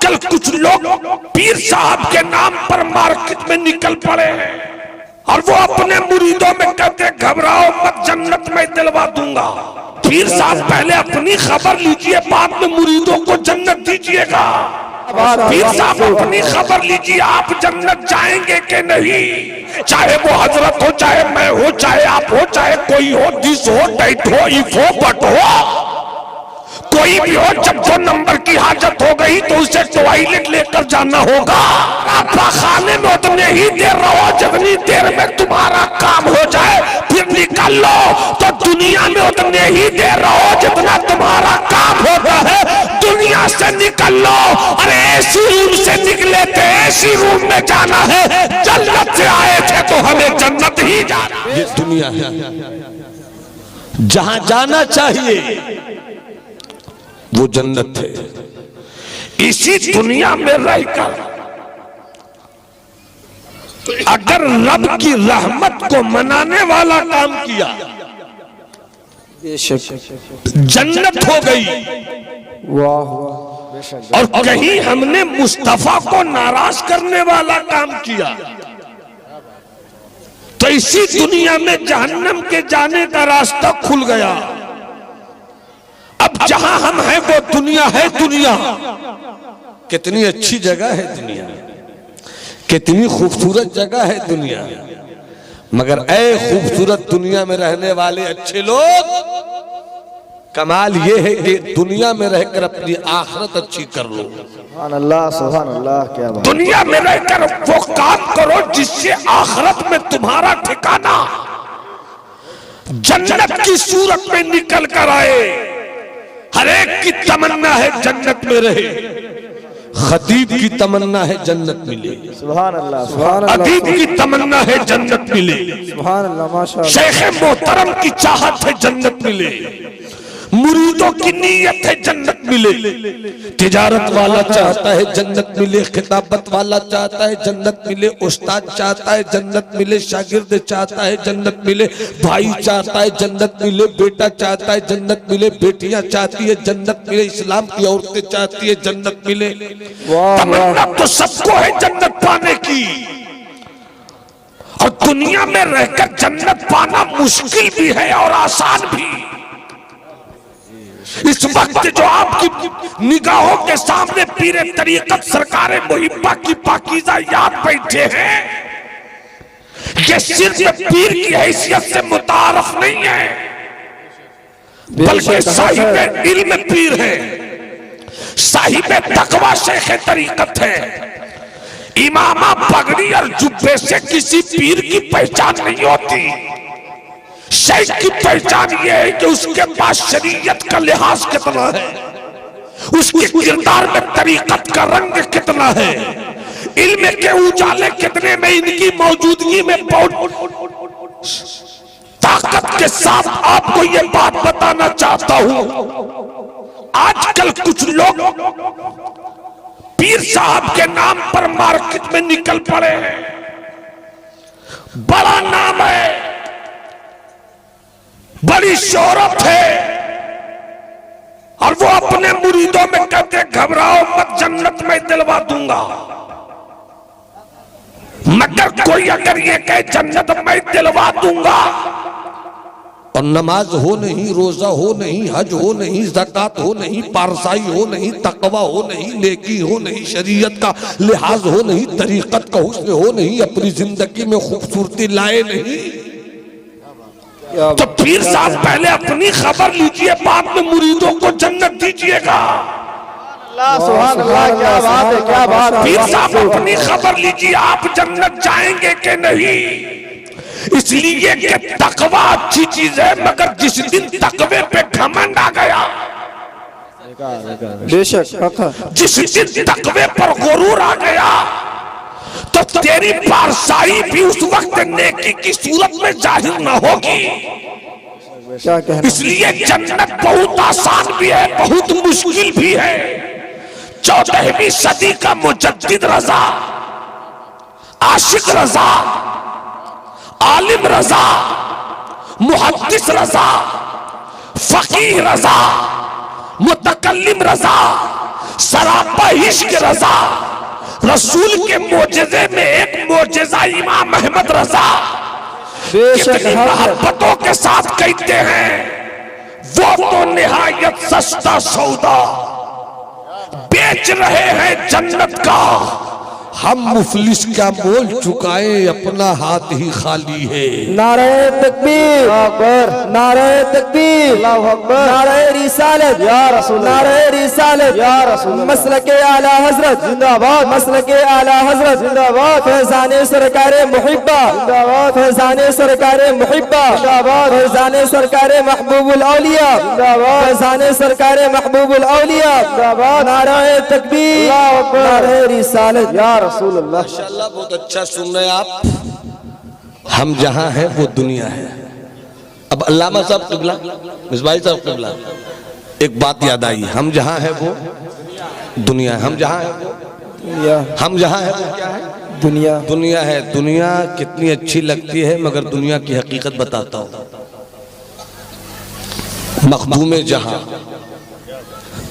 आजकल कुछ लोग पीर साहब के नाम पर मार्केट में निकल पड़े हैं और वो अपने मुरीदों में कहते घबराओ मत, जन्नत में दिलवा दूंगा। पीर साहब पहले अपनी खबर लीजिए, बाद में मुरीदों को जन्नत दीजिएगा। पीर साहब अपनी खबर लीजिए, आप जन्नत जाएंगे कि नहीं? चाहे वो हजरत हो, चाहे मैं हो, चाहे आप हो, चाहे कोई हो, दिस हो, डेट हो, इफ हो, बट हो, कोई भी हो, जब 2 नंबर की हाजत हो गई तो उसे टॉयलेट लेकर जाना होगा। आप खाने में उतने ही देर रहो जितनी देर में तुम्हारा काम हो जाए, फिर निकल लो। तो दुनिया में उतने ही देर रहो जितना तुम्हारा काम होता है। दुनिया से निकल लो। अरे एसी रूम से निकले थे, एसी रूम में जाना है। जन्नत से आए थे तो हमें जन्नत ही जाना। ये दुनिया है, जहां जाना चाहिए वो जन्नत है। इसी दुनिया में रहकर अगर रब की रहमत को मनाने वाला काम किया, जन्नत हो गई। और कहीं हमने मुस्तफा को नाराज करने वाला काम किया तो इसी दुनिया में जहन्नम के जाने का रास्ता खुल गया। अब जहां हम हैं वो दुनिया है। दुनिया कितनी अच्छी जगह है दुनिया, कितनी खूबसूरत जगह है दुनिया। मगर ऐ खूबसूरत दुनिया में रहने वाले अच्छे लोग, कमाल ये है कि दुनिया में रहकर अपनी आखिरत अच्छी कर लो। सुभान अल्लाह, सुभान अल्लाह, क्या बात। दुनिया में रहकर वो काम करो जिससे आखिरत में तुम्हारा ठिकाना जन्नत की सूरत में निकल कर आए। हर एक की तमन्ना है जन्नत में रहे। खतीब की तमन्ना है जन्नत मिले, सुभान अल्लाह, सुभान अल्लाह। अदीब की तमन्ना है जन्नत मिले, सुभान अल्लाह, माशाअल्लाह। शेख मोहतरम की चाहत है जन्नत मिले, मुरीदों की नीयत है जन्नत मिले। तिजारत वाला चाहता है जन्नत मिले, खिताबत वाला चाहता है जन्नत मिले, उस्ताद चाहता है जन्नत मिले, शागिर्द चाहता है जन्नत मिले, भाई चाहता है जन्नत मिले, बेटा चाहता है जन्नत मिले, बेटियां चाहती है जन्नत मिले, इस्लाम की औरतें चाहती है जन्नत मिले। तमन्ना तो सबको है जन्नत पाने की, और दुनिया में रहकर जन्नत पाना मुश्किल भी है और आसान भी। इस वक्त जो आपकी निगाहों के सामने पीरे तरीकत सरकारे मुहिब्बा की पाकीज़ा याद बैठे हैं, ये सिर्फ पीर की हैसियत से मुतारफ नहीं है, बल्कि साहिब इल्म पीर है, साहिब तकवा शेख तरीकत है। इमामा पगड़ी और जुब्बे से किसी पीर की पहचान नहीं होती। शेख की पहचान यह है कि उसके पास शरीयत का लिहाज कितना है, उसके किरदार में तरीकत का रंग कितना है, इल्म के उजाले कितने में इनकी मौजूदगी में ताकत के साथ आपको यह बात बताना चाहता हूं। आजकल कुछ लोग पीर साहब के नाम पर मार्केट में निकल पड़े हैं। बड़ा नाम है, बड़ी शोहरत है, और वो अपने मुरीदों में कहते घबराओ मत, जन्नत में दिलवा दूंगा। मगर कोई अगर ये कहे जन्नत में दिलवा दूंगा, और नमाज हो नहीं, रोजा हो नहीं, हज हो नहीं, ज़कात हो नहीं, पारसाई हो नहीं, तकवा हो नहीं, नेकी हो नहीं, शरीयत का लिहाज हो नहीं, तरीकत का हुस्न हो नहीं, अपनी जिंदगी में खूबसूरती लाए नहीं, तो पीर साहब पहले अपनी खबर लीजिए, बाद में मुरीदों को जन्नत दीजिएगा। सुभान अल्लाह, क्या बात है, क्या बात है। पीर साहब अपनी खबर लीजिए, आप जन्नत जाएंगे कि नहीं। इसलिए कि तकवा अच्छी चीज है, मगर जिस दिन तकवे पे घमंड आ गया, बेशक, जिस दिन तकवे पर गुरूर आ गया, तो तेरी पारसाई भी उस वक्त नेकी की सूरत में जाहिर न होगी। क्या कहना। इसलिए जन्नत बहुत आसान भी है, बहुत मुश्किल भी है। 14वीं सदी का मुजद्दिद रजा, आशिक रजा, आलिम रजा, मुहद्दिस रजा, फकीह रजा, मुतकल्लिम रजा, सरापा इश्क रजा। रसूल के मोजज़े में एक मोजज़ा इमाम अहमद रजा कितनी मोहब्बतों के साथ कहते हैं, वो तो निहायत सस्ता सौदा बेच रहे हैं जन्नत का। हम मुफलिस क्या मोल चुकाएं, अपना हाथ ही खाली है। नारे तकबीर, नारे तकबीर, नारे रिसालत या रसूल, नारे रिसालत या रसूल। मसलके आला हजरत जिंदाबाद, मसलके आला हजरत जिंदाबाद। फैजाने सरकारे मुहिब्बा जिंदाबाद, फैजाने सरकारे मुहिब्बा जिंदाबाद, फैजाने सरकारे महबूबुल औलिया जिंदाबाद, फैजाने सरकारे महबूबुल औलिया जिंदाबाद। नारे तकबीर, नारे रिसालत या माशाअल्लाह, बहुत अच्छा सुन रहे आप। हम जहां हैं वो दुनिया है। अब अल्लामा साहब क़िबला, मिसबाही साहब क़िबला, एक बात याद आई, हम जहां हैं वो दुनिया है। हम जहां हैं वो दुनिया, हम जहां हैं वो क्या है? दुनिया, दुनिया है। दुनिया कितनी अच्छी लगती है, मगर दुनिया की हकीकत बताता हूं। मखदूम जहां,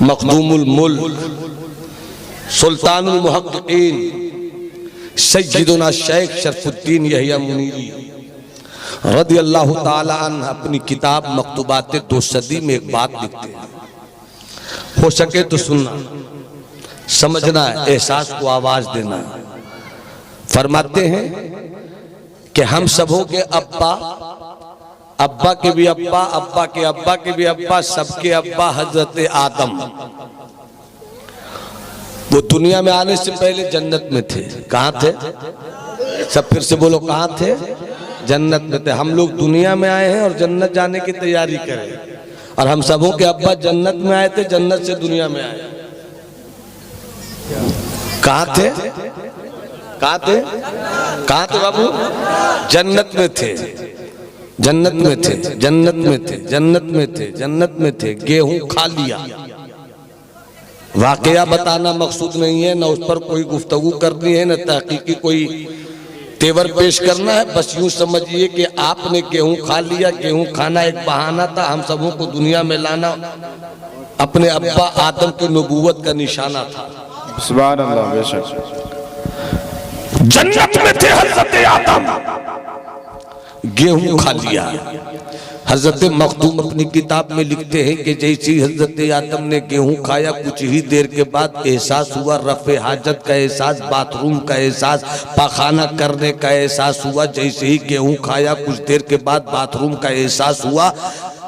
मखदूमुल मुल्क, सुल्तानुल मुहक्किकीन सय्यदुना शेख शरफुद्दीन यहिया मुनीरी रज़ी अल्लाह ताला अन्हु अपनी किताब मकतूबात दो सदी में एक बात लिखते हैं, हो सके तो सुनना, समझना, एहसास को आवाज देना। फरमाते हैं कि हम सबों के अब्बा, अब्बा के भी अब्बा, अब्बा के अब्बा के भी अब्बा, सबके अब्बा हजरत आदम। वो दुनिया में आने से पहले जन्नत में थे। कहाँ थे? सब फिर से बोलो, कहाँ थे? जन्नत में थे। हम लोग दुनिया में आए हैं और जन्नत जाने की तैयारी करें। और हम सबों के अब्बा जन्नत में आए थे, जन्नत से दुनिया में आए। कहाँ थे? कहाँ थे? कहाँ थे बाबू? जन्नत में थे, जन्नत में थे, जन्नत में थे, जन्नत में थे, जन्नत में थे। गेहूं खा लिया। वाकया बताना मकसूद नहीं है, न उस पर कोई गुफ्तगू करनी है, न तहकीकी कोई तेवर पेश करना है। बस यूं समझिए कि आपने गेहूं खा लिया। गेहूं खाना एक बहाना था, हम सबों को दुनिया में लाना अपने अब्बा आदम की नबूवत का निशाना था। सुभान अल्लाह। बेशक जन्नत में थे हजरत आदम, गेहूं खा लिया। हजरत मखदूम अपनी किताब में लिखते हैं कि जैसी हजरत आदम ने गेहूं खाया, कुछ ही देर के बाद एहसास हुआ, रफ़े हाजत का एहसास, बाथरूम का एहसास, पाखाना करने का एहसास हुआ। जैसे ही गेहूं खाया, कुछ देर के बाद बाथरूम का एहसास हुआ।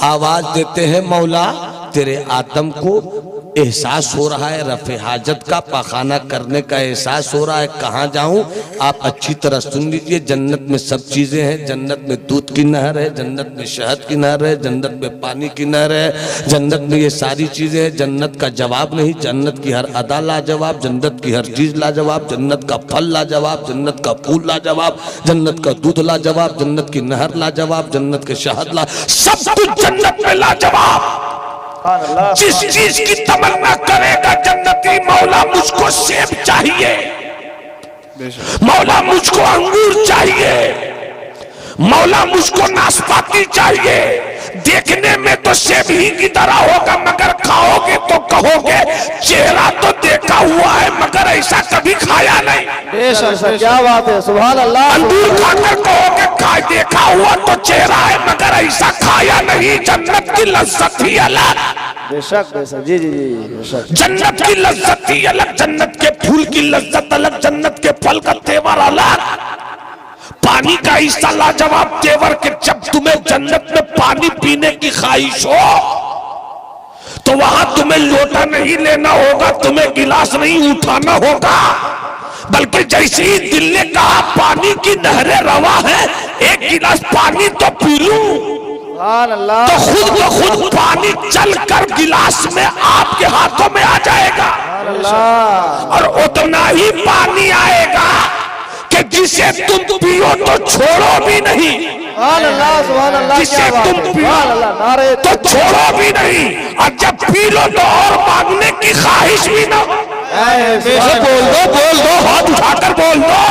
आवाज देते हैं, मौला तेरे आदम को एहसास हो रहा है रफ़े हाजत का, पाखाना करने का एहसास हो रहा है, कहाँ जाऊं? आप अच्छी तरह सुन लीजिए। जन्नत में सब चीजें हैं। जन्नत में दूध की नहर है, जन्नत में शहद की नहर है, जन्नत में पानी की नहर है, जन्नत में ये सारी चीजें हैं। जन्नत का जवाब नहीं, जन्नत की हर अदा लाजवाब, जन्नत की हर चीज लाजवाब, जन्नत का फल लाजवाब, जन्नत का फूल लाजवाब, जन्नत का दूध लाजवाब, जन्नत की नहर लाजवाब, जन्नत के शहद ला, सब कुछ जन्नत में लाजवाब। जिस चीज की तमन्ना करेगा जन्नती, मौला मुझको सेब चाहिए, मौला मुझको अंगूर चाहिए, मौला मुझको नाशपाती चाहिए। देखने में तो सेब ही की तरह होगा, मगर खाओगे तो कहोगे चेहरा तो देखा हुआ है मगर ऐसा कभी खाया नहीं। बेशक, क्या बात है, सुभान अल्लाह। अंगूर खाकर कहोगे खा देखा हुआ तो चेहरा है मगर ऐसा खाया नहीं। जन्नत की लज्जत ही अलग। बेशक बेशक, जी जी जी, बेशक। जन्नत की लज्जत ही अलग, जन्नत के फूल की लज्जत अलग, जन्नत के फल का तेवर अलग, पानी का हिस्सा लाजवाब तेवर के। जब तुम्हें जन्नत में पानी पीने की ख्वाहिश हो तो वहां तुम्हें लोटा नहीं लेना होगा, तुम्हें गिलास नहीं उठाना होगा, बल्कि जैसे ही दिल ने कहा पानी की नहरें रवा है, एक गिलास पानी तो पी लूं, तो खुद ब खुद पानी चलकर गिलास में आपके हाथों में आ जाएगा। और उतना ही पानी आएगा कि जिसे तुम पियो तो छोड़ो भी नहीं, जिसे तुम पियो तो छोड़ो भी नहीं, और जब पी लो तो और मांगने की ख्वाहिश भी ना हो। बोल दो, हाथ उठाकर बोल दो,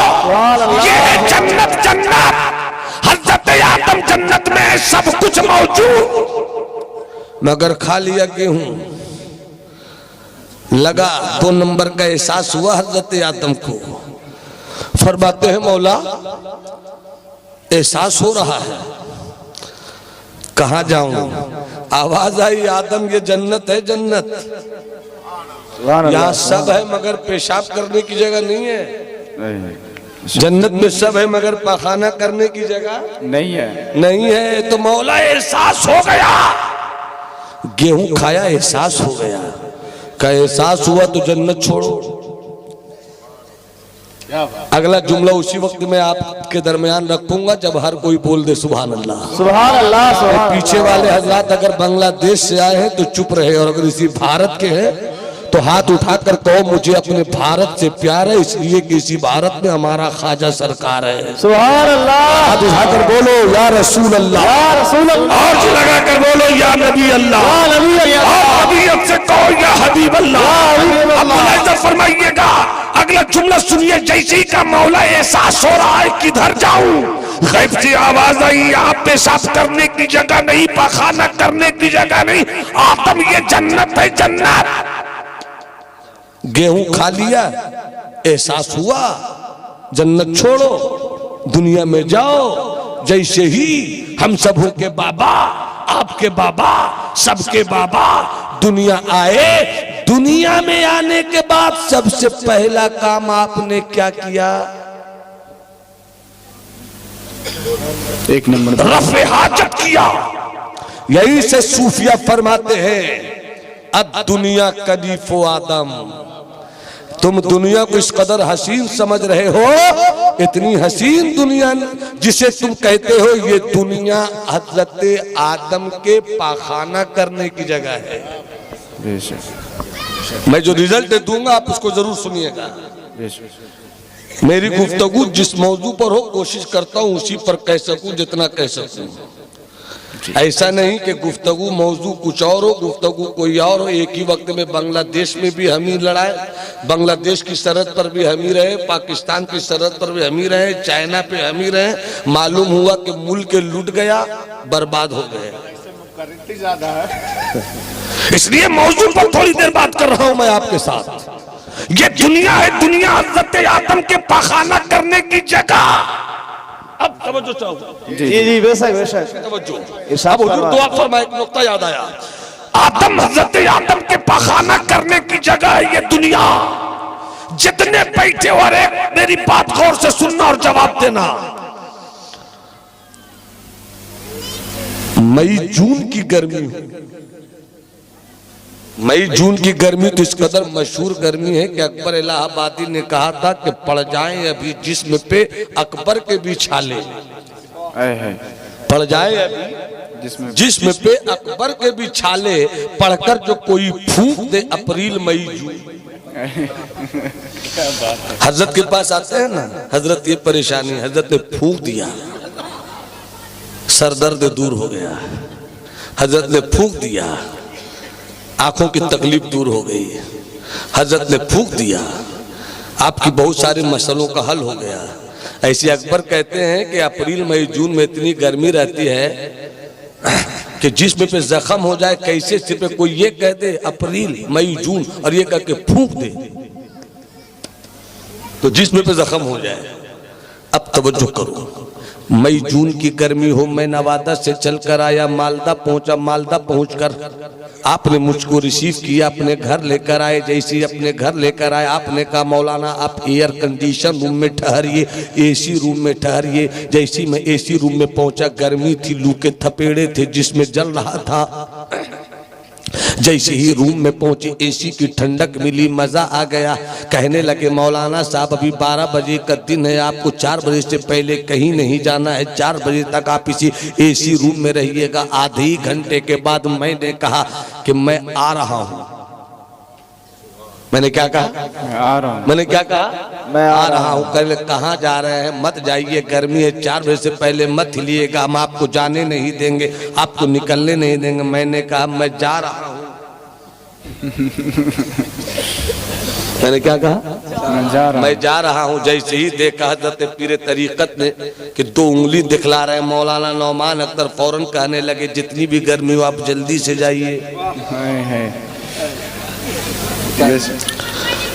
ये है जन्नत। जन्नत हजरत आदम जन्नत में है, सब कुछ मौजूद, मगर खा लिया गेहूं। लगा 2 नंबर का एहसास हुआ हजरत आदम को। फरमाते हैं मौला एहसास हो रहा है, कहाँ जाऊं? आवाज आई आदम ये जन्नत है, जन्नत यहाँ सब है मगर पेशाब करने की जगह नहीं है। जन्नत में सब है मगर पखाना करने की जगह नहीं है। तो मौला एहसास हो गया, गेहूं खाया एहसास हो गया, का एहसास हुआ तो जन्नत छोड़ो। अगला जुमला उसी वक्त में आपके दरमियान रखूंगा जब हर कोई बोल दे सुभान अल्लाह। सुभान अल्लाह, सुभान अल्लाह। पीछे वाले हजरात अगर बांग्लादेश से आए हैं तो चुप रहे, और अगर इसी भारत के हैं तो हाथ उठाकर कहो मुझे अपने भारत से प्यार है, इसलिए कि इसी भारत में हमारा ख्वाजा सरकार है। सुभान अल्लाह। हाथ उठाकर बोलो या रसूल अल्लाह, या रसूल अल्लाह। और लगाकर बोलो या नबी अल्लाह, या नबी अल्लाह। और हबीब से कहो या हबीब अल्लाह। अब मुलाहिजा फरमाइएगा, अगला जुमला सुनिए। जैसे ही का मौला एहसास हो रहा है किधर जाऊं, गैब से आवाज आई यहाँ पेशाब करने की जगह नहीं, पखाना करने की जगह नहीं, आदम ये जन्नत है, जन्नत। गेहूं खा लिया एहसास हुआ, जन्नत छोड़ो दुनिया में जाओ। जैसे ही हम सब के बाबा, आपके बाबा, सबके बाबा दुनिया आए, दुनिया में आने के बाद सबसे पहला काम आपने क्या किया? 1 नंबर रफ़े हाजत किया। यही से सूफिया फरमाते हैं अब दुनिया कलीफो आदम। तुम दुनिया को इस कदर हसीन समझ रहे हो, इतनी हसीन दुनिया जिसे तुम कहते हो, ये दुनिया हजरत आदम के पाखाना करने की जगह है। मैं जो रिजल्ट दूंगा आप उसको जरूर सुनिएगा। मेरी गुफ्तगू जिस मौजू पर हो कोशिश करता हूं उसी पर कह सकूं जितना कह सकूं। ऐसा नहीं कि गुफ्तगू मौजू कुछ और हो, गुफ्तगू कोई और हो। एक ही वक्त में बांग्लादेश में भी हम ही लड़ाए, बांग्लादेश की सरहद पर भी हम ही रहे, पाकिस्तान की सरहद पर भी हम ही रहे, चाइना पे हम ही रहे। मालूम हुआ कि मुल्क लूट गया, बर्बाद हो गए। इसलिए मौजू पर थोड़ी देर बात कर रहा हूं मैं आपके साथ। ये दुनिया है, दुनिया हजरत आदम के पाखाना करने की जगह। अब तवज्जो चाहो। जी बेशक बेशक तवज्जो। इरशाद अब हुजूर दुआ फरमाए, एक नुक्ता याद आया। आदम हजरत आदम के पाखाना करने की जगह है ये दुनिया। जितने बैठे हो रहे मेरी बात गौर से सुनना और जवाब देना। मई जून की गर्मी, मई जून की गर्मी तो इस कदर मशहूर गर्मी है कि अकबर इलाहाबादी ने कहा था कि पड़ जाएं अभी जिस्म पे अकबर के भी छाले, पड़ जाए अभी जिस्म पे अकबर के भी छाले, पढ़कर जो कोई फूंक दे अप्रैल मई जून। हजरत के पास आते हैं ना, हजरत ये परेशानी, हजरत ने फूंक दिया, सर दर्द दूर हो गया। हजरत ने फूंक दिया, आंखों की तकलीफ दूर हो गई। हजरत ने फूंक दिया, आपकी बहुत सारे मसलों का हल हो गया। ऐसे अकबर कहते हैं कि अप्रैल मई जून में इतनी गर्मी रहती है कि जिस्म पे जख्म हो जाए, कैसे सिर पे कोई ये कह दे अप्रैल मई जून और ये कह के फूंक दे तो जिस्म पे जख्म हो जाए। अब तवज्जो करो, मई जून की गर्मी हो, मैं नवादा से चलकर आया, मालदा पहुंचा, मालदा पहुंचकर आपने मुझको रिसीव किया, अपने घर लेकर आए। जैसे अपने घर लेकर आए आपने कहा मौलाना आप एयर कंडीशन रूम में ठहरिए, एसी रूम में ठहरिए। जैसे मैं एसी रूम में पहुंचा, गर्मी थी, लू के थपेड़े थे, जिसमें जल रहा था। जैसे ही रूम में पहुंचे एसी की ठंडक मिली, मजा आ गया। कहने लगे मौलाना साहब अभी 12 बजे का दिन है, आपको 4 बजे से पहले कहीं नहीं जाना है, 4 बजे तक आप इसी एसी रूम में रहिएगा। आधे ही घंटे के बाद मैंने कहा कि मैं आ रहा हूं। मैंने क्या कहा? आ रहा हूं। मैंने क्या कहा? मैं आ रहा हूं। कल कहाँ जा रहे हैं? मत जाइए, गर्मी है, 4 बजे से पहले मत हिलिएगा, हम आपको जाने नहीं देंगे, आपको निकलने नहीं देंगे। मैंने कहा मैं जा रहा हूं। मैंने क्या कहा? मैं जा रहा हूं। जैसे ही देखा हजरत पीर तरीकत ने कि 2 उंगली दिखला रहे मौलाना नौमान अख्तर, फौरन कहने लगे जितनी भी गर्मी हो आप जल्दी से जाइए।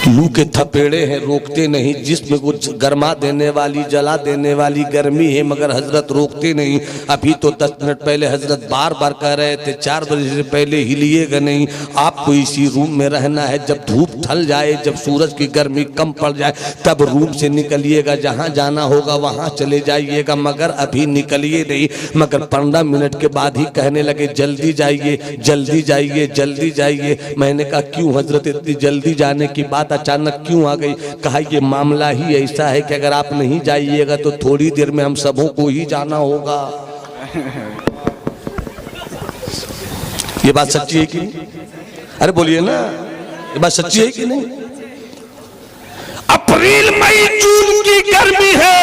लू के थपेड़े हैं रोकते नहीं, जिसमें कुछ गर्मा देने वाली जला देने वाली गर्मी है मगर हजरत रोकते नहीं। अभी तो 10 मिनट पहले हजरत बार बार कह रहे थे 4 बजे से पहले हिलिएगा नहीं, आपको इसी रूम में रहना है। जब धूप ढल जाए, जब सूरज की गर्मी कम पड़ जाए तब रूम से निकलिएगा, जहाँ जाना होगा वहाँ चले जाइएगा, मगर अभी निकलिए नहीं। मगर 15 मिनट के बाद ही कहने लगे जल्दी जाइए जल्दी जाइए जल्दी जाइए। मैंने कहा क्यों हजरत इतनी जल्दी जाने की बात अचानक क्यों आ गई? कहा ये मामला ही ऐसा है कि अगर आप नहीं जाइएगा तो थोड़ी देर में हम सबों को ही जाना होगा। ये बात सच्ची है कि नहीं? अरे बोलिए ना, ये बात सच्ची है कि नहीं? अप्रैल मई जून की गर्मी है,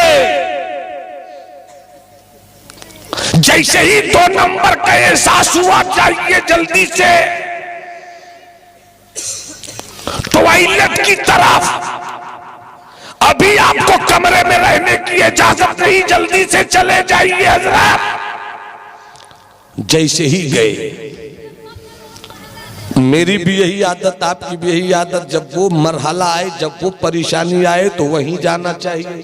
जैसे ही 2 नंबर का एहसास हुआ जाइए जल्दी से टॉयलेट की तरफ। अभी आपको कमरे में रहने की इजाजत नहीं, जल्दी से चले जाइए हजरत। जैसे ही गए, मेरी भी यही आदत, आपकी भी यही आदत, जब वो मरहला आए, जब वो परेशानी आए तो वहीं जाना चाहिए।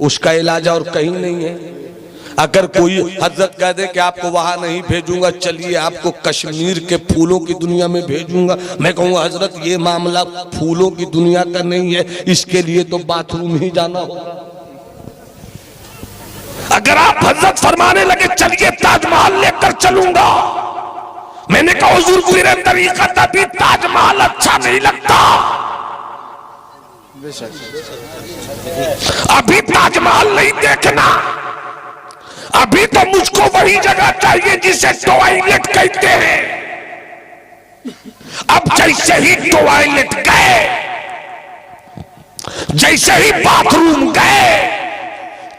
उसका इलाज और कहीं नहीं है। अगर कोई हजरत कह दे कि आपको वहां नहीं भेजूंगा, चलिए आपको कश्मीर के फूलों की दुनिया में भेजूंगा, मैं कहूंगा हजरत ये मामला फूलों की दुनिया का नहीं है, इसके लिए तो बाथरूम ही जाना होगा। अगर आप हजरत फरमाने लगे चलिए ताजमहल लेकर चलूंगा, मैंने कहा हुजूर मेरे तरीका तभी ताजमहल अच्छा नहीं लगता। अभी ताजमहल नहीं देखना, अभी तो मुझको वही जगह चाहिए जिसे टॉयलेट कहते हैं। अब जैसे ही टॉयलेट गए, जैसे ही बाथरूम गए,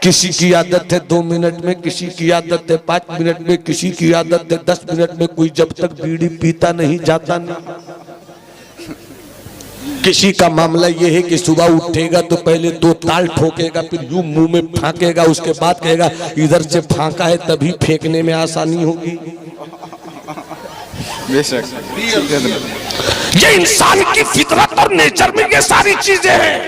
किसी की आदत है 2 मिनट में, किसी की आदत है 5 मिनट में, किसी की आदत है 10 मिनट में। कोई जब तक बीड़ी पीता नहीं जाता नहीं। किसी का मामला यह है कि सुबह उठेगा तो पहले 2 ताल ठोकेगा, फिर यूं मुंह में फांकेगा, उसके बाद कहेगा इधर से फांका है तभी फेंकने में आसानी होगी। ये इंसान की फितरत और नेचर में ये सारी चीजें हैं।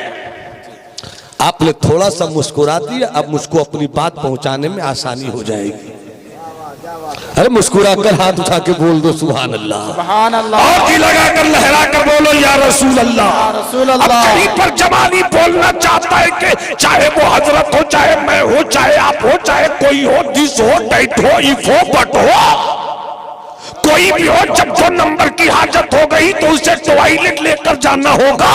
आपने थोड़ा सा मुस्कुरा दिया, अब मुझको अपनी बात पहुंचाने में आसानी हो जाएगी। अरे मुस्कुरा कर हाथ उठा के बोल दो सुभान अल्लाह, सुभान अल्लाह, और जी लगा कर लहरा कर बोलो या रसूल अल्लाह, रसूल अब अल्लाह। कहीं पर जमानी बोलना चाहता है कि चाहे वो हजरत हो, चाहे मैं हो, चाहे आप हो, चाहे कोई हो, दिस हो, डेट हो, इफ हो, बट हो, कोई भी हो, जब 2 नंबर की हाजत हो गई तो उसे टॉयलेट लेकर जाना होगा,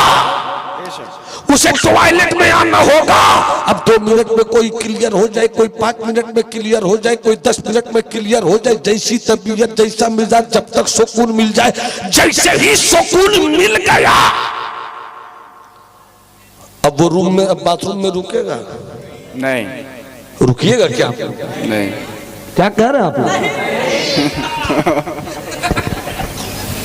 उसे टॉयलेट में आना होगा। अब 2 मिनट में कोई क्लियर हो जाए, कोई 5 मिनट में क्लियर हो जाए, कोई 10 मिनट में क्लियर हो जाए, जैसी तबीयत जैसा मिजाज, जब तक सुकून मिल जाए। जैसे ही सुकून मिल गया, अब वो रूम में, अब बाथरूम में रुकेगा नहीं, रुकिएगा क्या? नहीं, क्या कह रहे हैं आप?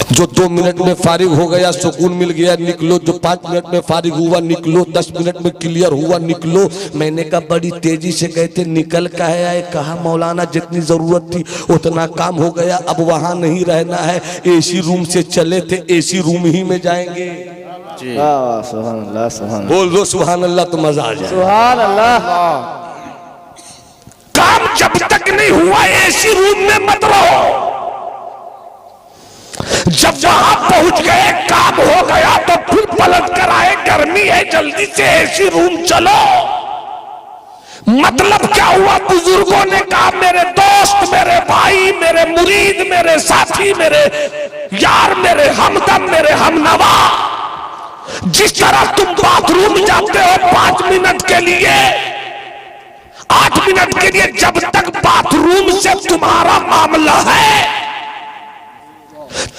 जो 2 मिनट में फारिग हो गया, सुकून मिल गया, निकलो। जो 5 मिनट में फारिग हुआ निकलो, 10 मिनट में क्लियर हुआ निकलो। मैंने कहा बड़ी तेजी से गए थे, निकल का है आए। कहा मौलाना जितनी जरूरत थी उतना काम हो गया, अब वहां नहीं रहना है, एसी रूम से चले थे, एसी रूम ही में जाएंगे। सुभान अल्लाह, सुभान बोल दो सुभान अल्लाह तो मजा आ जाए। सुभान अल्लाह। काम जब तक नहीं हुआ एसी रूम में मत रहो, जब वहां पहुंच गए, काम हो गया तो फिर पलट कर आए, गर्मी है जल्दी से एसी रूम चलो। मतलब क्या हुआ? बुजुर्गों ने कहा मेरे दोस्त, मेरे भाई, मेरे मुरीद, मेरे साथी, मेरे यार, मेरे हमदम, मेरे हमनवा, जिस तरह तुम बाथरूम जाते हो 5 मिनट के लिए, 8 मिनट के लिए, जब तक बाथरूम से तुम्हारा मामला है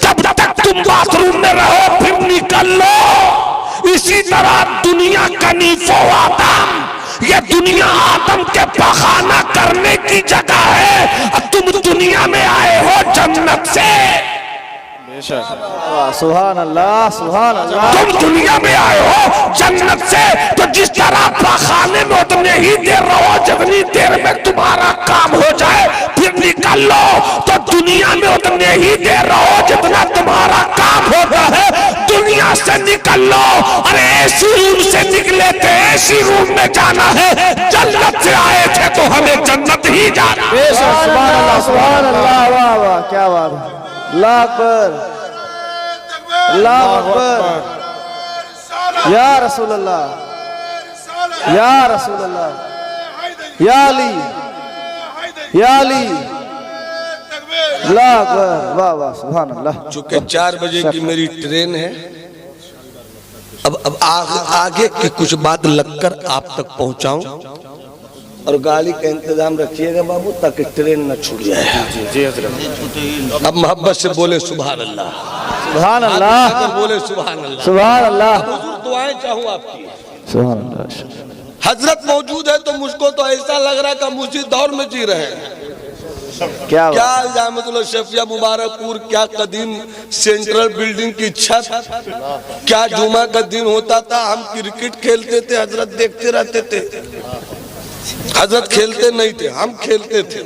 तब तक तुम बाथरूम में रहो, फिर निकल लो। इसी तरह दुनिया कनीफो आदम, ये दुनिया आदम के बखाना करने की जगह है। तुम दुनिया में आए हो जन्नत से, सुभान अल्लाह, सुभान अल्लाह। तुम दुनिया में आए हो जन्नत से, तो जिस तरह बखाने में उतने ही देर रहो जितनी देर में तुम्हारा काम हो जाए, फिर निकल लो। तो दुनिया में उतने ही देर रहो जितना तुम्हारा काम होता है। दुनिया से निकल लो। अरे ऐसी रूम से निकले थे, ऐसी रूम में जाना है, जन्नत से आए थे तो हमें जन्नत ही जाना। सुभान अल्लाह, सुभान अल्लाह, वाह वाह, क्या बात है। अल्लाह अकबर, अल्लाह अकबर, या रसूल अल्लाह, या रसूल अल्लाह, या अली, या अली, अल्लाह अकबर, वाह वाह, सुभान अल्लाह। चूंकि 4 बजे की मेरी ट्रेन है, अब आगे की कुछ बात लगकर आप तक पहुंचाऊं, और गाड़ी का इंतजाम रखिएगा बाबू ताकि ट्रेन न छूट जाए। जी हज़रत। अब मोहब्बत से बोले सुभान अल्लाह, सुभान अल्लाह, बोले सुभान अल्लाह, सुभान अल्लाह, हुजूर दुआएं चाहूं आपकी। सुभान अल्लाह। हजरत मौजूद है तो मुझको तो ऐसा लग रहा है कि मुझे दौर में जी रहे हैं। क्या क्या जामतुल शफिया मुबारकपुर, क्या कदीम सेंट्रल बिल्डिंग की छत, क्या जुमा का दिन होता था, हम क्रिकेट खेलते थे, हजरत देखते रहते थे। हजरत खेलते नहीं थे, हम खेलते थे,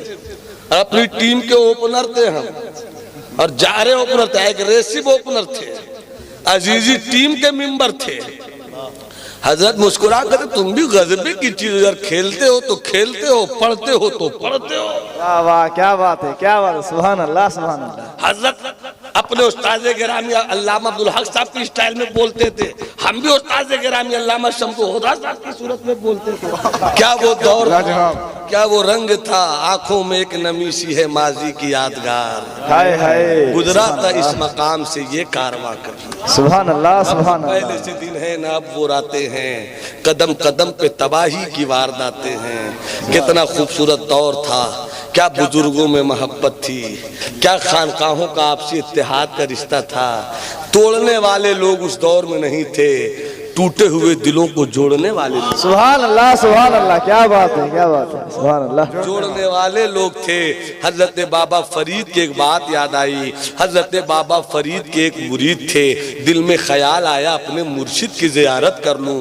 और अपनी टीम के ओपनर थे हम, और जारे ओपनर थे, एग्रेसिव ओपनर थे, अजीजी टीम के मेंबर थे। हजरत मुस्कुरा कर, तुम भी गजबे की चीज, यार खेलते हो तो खेलते हो, पढ़ते हो तो पढ़ते हो। क्या वाह, क्या बात है, क्या बात है, सुभान अल्लाह, सुभान अल्लाह। हजरत अपने उस्ताद गिरामी अल्लामा अब्दुल हक साहब की स्टाइल में बोलते थे, हम भी उस्ताद गिरामी अल्लामा शम्सु हुदा साहब की सूरत में बोलते थे। क्या वो दौर था, क्या वो रंग था, आंखों में एक नमी सी है माजी की यादगार, हाय हाय, गुजरा था इस मकाम से ये कारवां कभी। सुभान अल्लाह, सुभान अल्लाह। पहले से दिन है ना अब वो रातें हैं, कदम कदम पे तबाही की वारदातें हैं। कितना खूबसूरत दौर था, क्या बुजुर्गों में मोहब्बत थी, क्या खानकाहों का आपसी इत्तेहाद का रिश्ता था। तोड़ने वाले लोग उस दौर में नहीं थे, टूटे हुए दिलों को जोड़ने वाले थे। सुभान अल्लाह, सुभान अल्लाह, क्या बात है, क्या बात है, सुभान अल्लाह। जोड़ने वाले लोग थे। हजरत बाबा फरीद की एक बात याद आई। हजरत बाबा फरीद के एक मुरीद थे, दिल में ख्याल आया अपने मुर्शिद की ज़ियारत कर लूं।